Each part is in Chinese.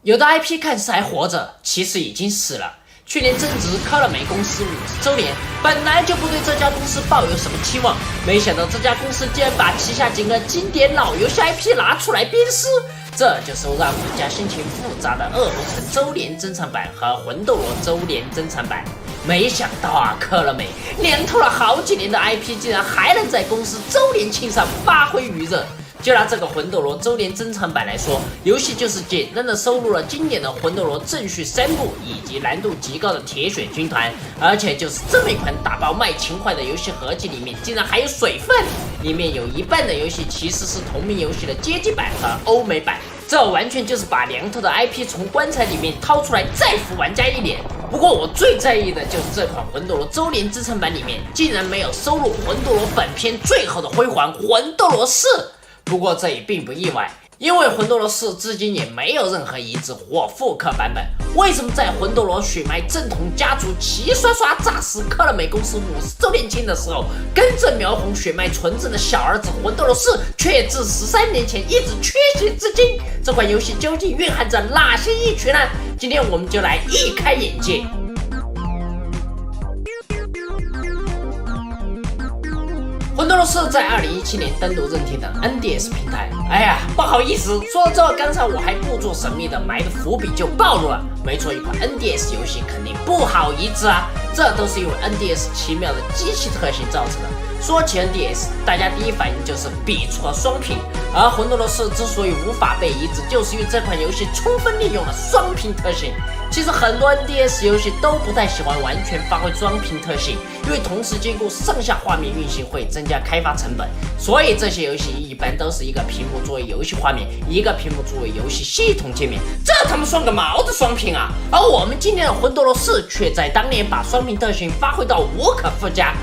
有的 IP 看似还活着，其实已经死了。去年正值科乐美公司50周年，本来就不对这家公司抱有什么期望，没想到这家公司竟然把旗下几个经典老游戏 IP 拿出来鞭尸，这就是让玩家心情复杂的《恶魔城周年珍藏版》和《魂斗罗周年珍藏版》。没想到啊，科乐美年头了好几年的 IP 竟然还能在公司周年庆上发挥余热。就拿这个魂斗罗周年珍藏版来说，游戏就是简单的收录了经典的魂斗罗正序3部以及难度极高的铁血军团，而且就是这么一款打爆卖情怀的游戏合集里面竟然还有水分，里面有一半的游戏其实是同名游戏的街机版和欧美版，这完全就是把凉透的 IP 从棺材里面掏出来再扶玩家一脸。不过我最在意的就是这款魂斗罗周年珍藏版里面竟然没有收录魂斗罗本片最后的辉煌魂斗罗4。不过这也并不意外，因为魂斗罗4至今也没有任何移植或复刻版本。为什么在魂斗罗血脉正统家族齐刷刷炸死科乐美公司50周年庆的时候，跟着苗红血脉纯正的小儿子魂斗罗4却自13年前一直缺席至今？这款游戏究竟蕴含着哪些意趣呢？今天我们就来一开眼界。魂斗罗4在2017年单独任天堂 NDS 平台。哎呀，不好意思，说到这，刚才我还故作神秘的埋的伏笔就暴露了。没错，一款 NDS 游戏肯定不好移植啊，这都是因为 NDS 奇妙的机器特性造成的。说起 NDS， 大家第一反应就是比出了双屏，而魂斗罗4之所以无法被移植，就是因为这款游戏充分利用了双屏特性。其实很多 NDS 游戏都不太喜欢完全发挥双屏特性，因为同时兼顾上下画面运行会增加开发成本，所以这些游戏一般都是一个屏幕作为游戏画面，一个屏幕作为游戏系统界面，这他妈算个毛的双屏啊！而我们今天的魂斗罗4却在当年把双屏特性发挥到无可复加。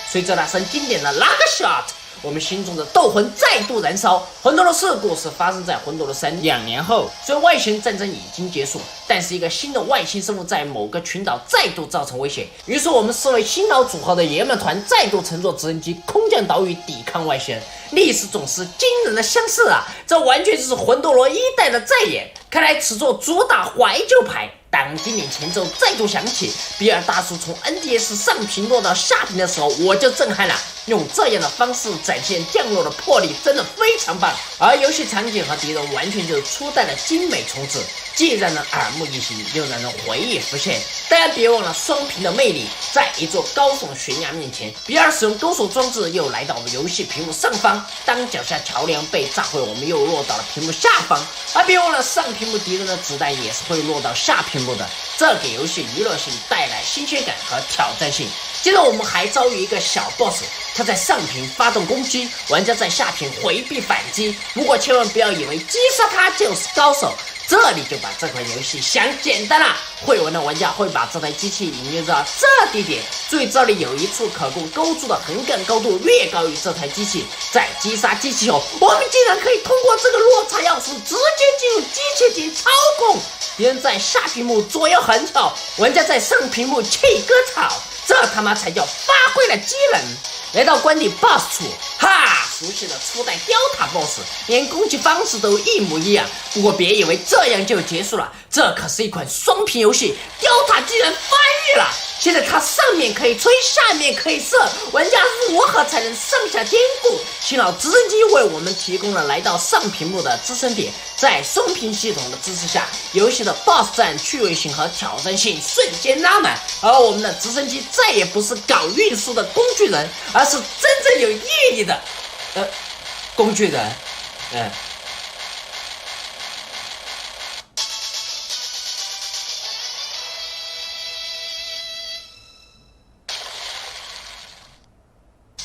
随着那声经典的 Lug Shot， 我们心中的斗魂再度燃烧。魂斗罗4故事发生在魂斗罗32年后，虽然外星战争已经结束，但是一个新的外星生物在某个群岛再度造成威胁，于是我们4位新老组合的爷们团再度乘坐直升机空降岛屿抵抗外星人。历史总是惊人的相似啊，这完全就是魂斗罗1代的再演。看来此作主打怀旧牌。当经典前奏再度响起，比尔大叔从 NDS 上屏落到下屏的时候，我就震撼了。用这样的方式展现降落的魄力，真的非常棒。而游戏场景和敌人完全就是初代的精美重置，既让人耳目一新，又让人回忆浮现。当然别忘了双屏的魅力，在一座高耸悬崖面前，比尔使用勾手装置又来到游戏屏幕上方，当脚下桥梁被炸毁，我们又落到了屏幕下方。而别忘了上屏幕敌人的子弹也是会落到下屏幕的，这给游戏娱乐性带来新鲜感和挑战性。接着我们还遭遇一个小 boss， 他在上屏发动攻击，玩家在下屏回避反击。不过千万不要以为击杀他就是高手，这里就把这款游戏想简单了。会玩的玩家会把这台机器引诱到这地点，注意这里有一处可供勾住的横杠高度略高于这台机器，在击杀机器后，我们竟然可以通过这个落差钥匙直接进入机械级操控。敌人在下屏幕左右横跳，玩家在上屏幕气割草，这他妈才叫发挥了机能。来到关底 BOSS 处，哈，熟悉的初代雕塔 BOSS， 连攻击方式都一模一样。不过别以为这样就结束了，这可是一款双屏游戏，雕塔竟然翻越了。现在它上面可以吹，下面可以射，玩家如何才能上下兼顾？幸好直升机为我们提供了来到上屏幕的支撑点，在双屏系统的支持下，游戏的 BOSS 战趣味性和挑战性瞬间拉满。而我们的直升机再也不是搞运输的工具人，而是真正有意义的工具人。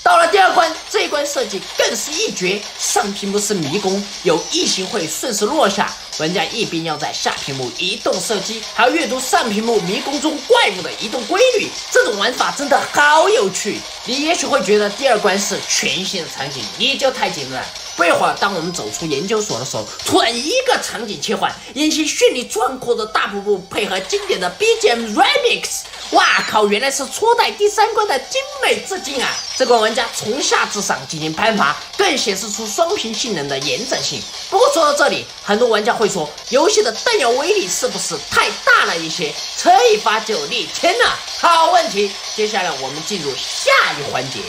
到了第二关，这一关设计更是一绝。上屏幕是迷宫，有异形会顺势落下，玩家一边要在下屏幕移动射击，还要阅读上屏幕迷宫中怪物的移动规律。这种玩法真的好有趣。你也许会觉得第二关是全新的场景，你就太简单了。不一会儿，当我们走出研究所的时候，突然一个场景切换，眼前绚丽壮阔的大瀑布配合经典的 BGM Remix，哇靠，原来是初代第3关的精美致敬啊！这关玩家从下至上进行攀爬，更显示出双屏性能的延展性。不过说到这里，很多玩家会说，游戏的弹药威力是不是太大了一些？这一发就逆天了。好问题，接下来我们进入下一环节。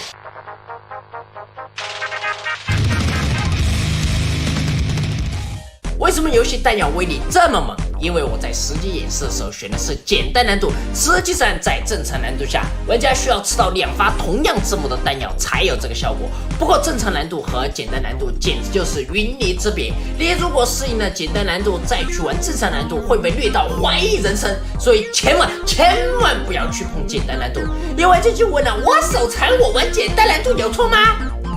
为什么游戏弹药威力这么猛？因为我在实际演示的时候选的是简单难度，实际上在正常难度下，玩家需要吃到2发同样字母的弹药才有这个效果。不过正常难度和简单难度简直就是云泥之别，你如果适应了简单难度再去玩正常难度，会被虐到怀疑人生。所以千万不要去碰简单难度。有玩家就问了，我手残我玩简单难度有错吗？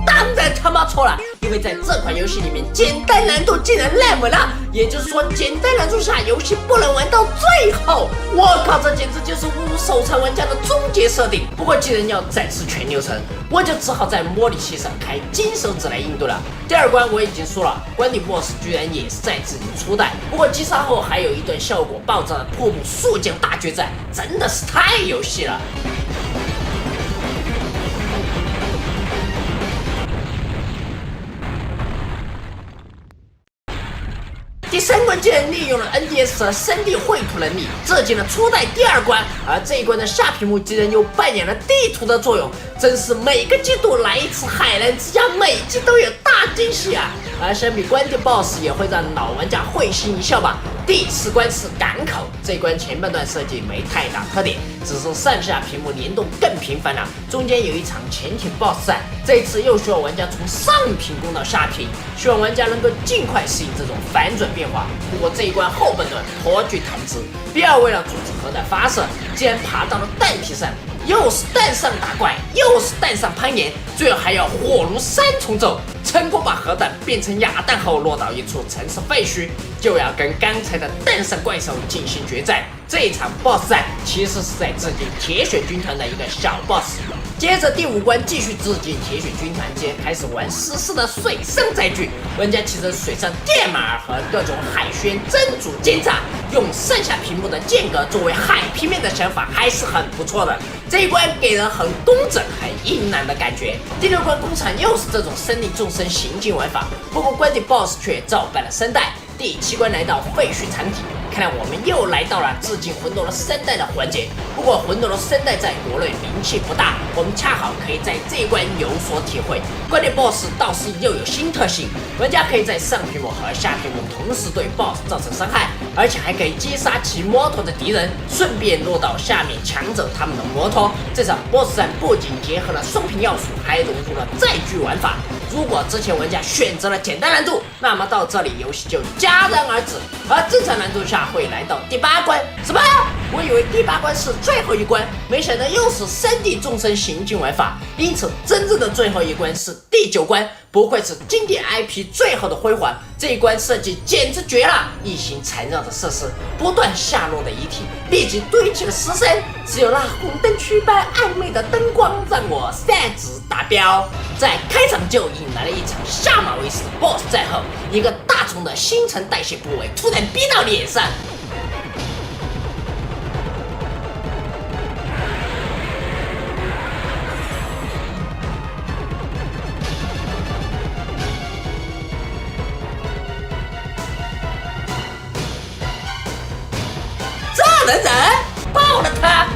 当然他妈错了，因为在这款游戏里面，简单难度竟然那么大，也就是说，简单难度下游戏不能玩到最后。我靠，这简直就是侮辱手残玩家的终结设定。不过既然要展示全流程，我就只好在模拟器上开金手指来应对了。第2关我已经说了，关底 BOSS 居然也是在致敬初代。不过击杀后还有一段效果爆炸的瀑布速降大决战，真的是太游戏了。第3关竟然利用了 NDS 的3D 绘图能力，致敬了初代第2关，而这一关的下屏幕竟然又扮演了地图的作用，真是每个季度来一次海澜之家，每季都有大惊喜啊！而相比关键 BOSS 也会让老玩家会心一笑吧。第4关是港口，这一关前半段设计没太大特点，只是上下屏幕联动更频繁了，中间有一场潜艇 BOSS 战，这一次又需要玩家从上屏攻到下屏，希望玩家能够尽快适应这种反转变化。不过这一关后半段颇具弹指，比尔为了阻止核弹发射，竟然爬到了弹皮上，又是弹上打怪，又是弹上攀岩，最后还要火炉3重奏，成功把核弹变成哑弹后落到一处城市废墟，就要跟刚才的弹上怪兽进行决战。这一场 BOSS 战其实是在致敬铁血军团的一个小 BOSS。接着第5关继续致敬铁血军团，间开始玩实时的水上载具，玩家骑着水上电马儿和各种海轩真主奸诈，用上下屏幕的间隔作为海平面的想法还是很不错的。这一关给人很工整、很硬朗的感觉。第6关工厂又是这种生灵众生行进玩法，不过关底 BOSS 却照搬了3代。第7关来到废墟场景，看来我们又来到了致敬魂斗罗3代的环节。不过魂斗罗3代在国内名气不大，我们恰好可以在这一关有所体会。关键 BOSS 倒是又有新特性，玩家可以在上屏幕和下屏幕同时对 BOSS 造成伤害，而且还可以击杀骑摩托的敌人，顺便落到下面抢走他们的摩托。这场 BOSS 战不仅结合了双屏要素，还融入了载具玩法。如果之前玩家选择了简单难度，那么到这里游戏就戛然而止，而正常难度下会来到第8关。什么？我以为第8关是最后一关，没想到又是3D 众生行进玩法，因此真正的最后一关是第9关。不愧是经典 IP 最后的辉煌，这一关设计简直绝了！一行缠绕的设施，不断下落的遗体，立即堆起了尸身，只有那红灯区般暧昧的灯光让我擅自达标。在开场就引来了一场下马威式的 BOSS 战后，一个大虫的新陈代谢部位突然逼到脸上。能忍，爆了他，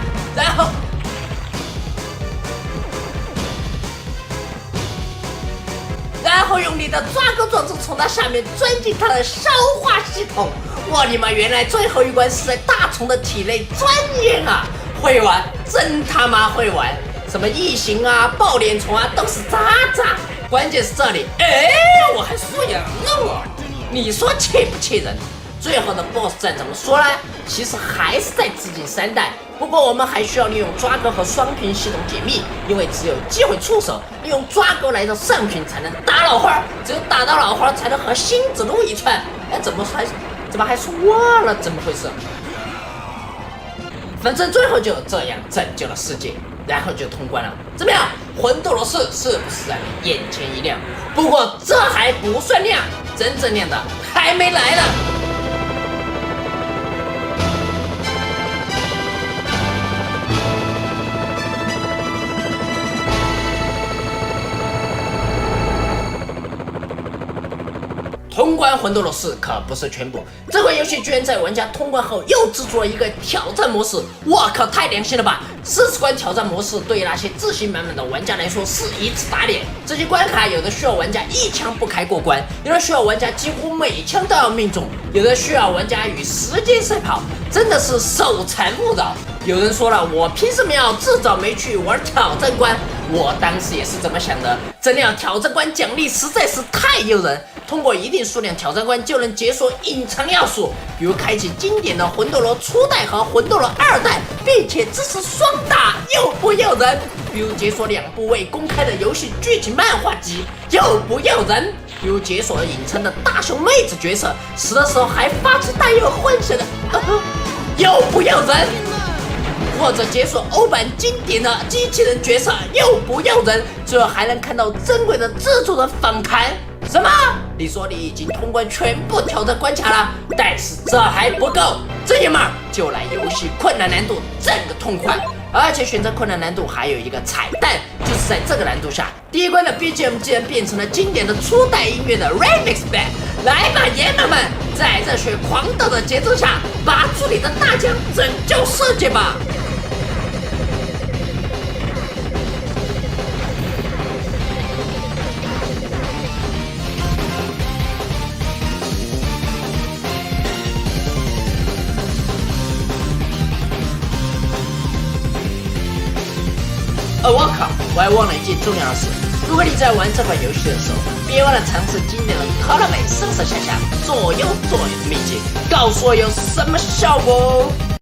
然后用力的抓钩装置从他下面钻进他的消化系统。我你妈，原来最后一关是在大虫的体内钻研啊！会玩，真他妈会玩！什么异形啊、爆脸虫啊，都是渣渣。关键是这里，我还素养了我，你说气不气人？最后的 BOSS 战怎么说呢？其实还是在致敬3代，不过我们还需要利用抓钩和双屏系统解密，因为只有机会出手，利用抓钩来到上屏才能打老花，只有打到老花才能和星子路一串。怎么还说忘了？怎么回事？反正最后就这样拯救了世界，然后就通关了。怎么样？魂斗罗4是不是让你眼前一亮？不过这还不算亮，真正亮的还没来呢。通关魂斗罗4可不是全部，这款游戏居然在玩家通关后又制作了一个挑战模式，我靠，太良心了吧！40关挑战模式对于那些自信满满的玩家来说是一次打脸。这些关卡有的需要玩家一枪不开过关，有的需要玩家几乎每枪都要命中，有的需要玩家与时间赛跑，真的是手残勿扰。有人说了，我凭什么要自找没趣玩挑战关？我当时也是这么想的，这样挑战关奖励实在是太诱人，通过一定数量挑战关就能解锁隐藏要素，比如开启经典的魂斗罗初代和魂斗罗2代，并且支持双打，诱不诱人？比如解锁2部未公开的游戏剧情漫画集，诱不诱人？比如解锁隐藏的大胸妹子角色，死的时候还发出带有混血的，诱不诱人？或者解锁欧版经典的机器人角色，诱不诱人？最后还能看到珍贵的制作人访谈。什么？你说你已经通关全部挑战关卡了，但是这还不够，这爷们儿就来游戏困难难度挣个痛快。而且选择困难难度还有一个彩蛋，就是在这个难度下，第一关的 BGM 竟然变成了经典的初代音乐的 Remix版。来吧，爷们们，在热血狂斗的节奏下，拔出你的大枪，拯救世界吧！我靠！我还忘了一件重要的事，如果你在玩这款游戏的时候，别忘了尝试经典的 Colorway 上上下下、左右的秘籍，告诉我有什么效果哦。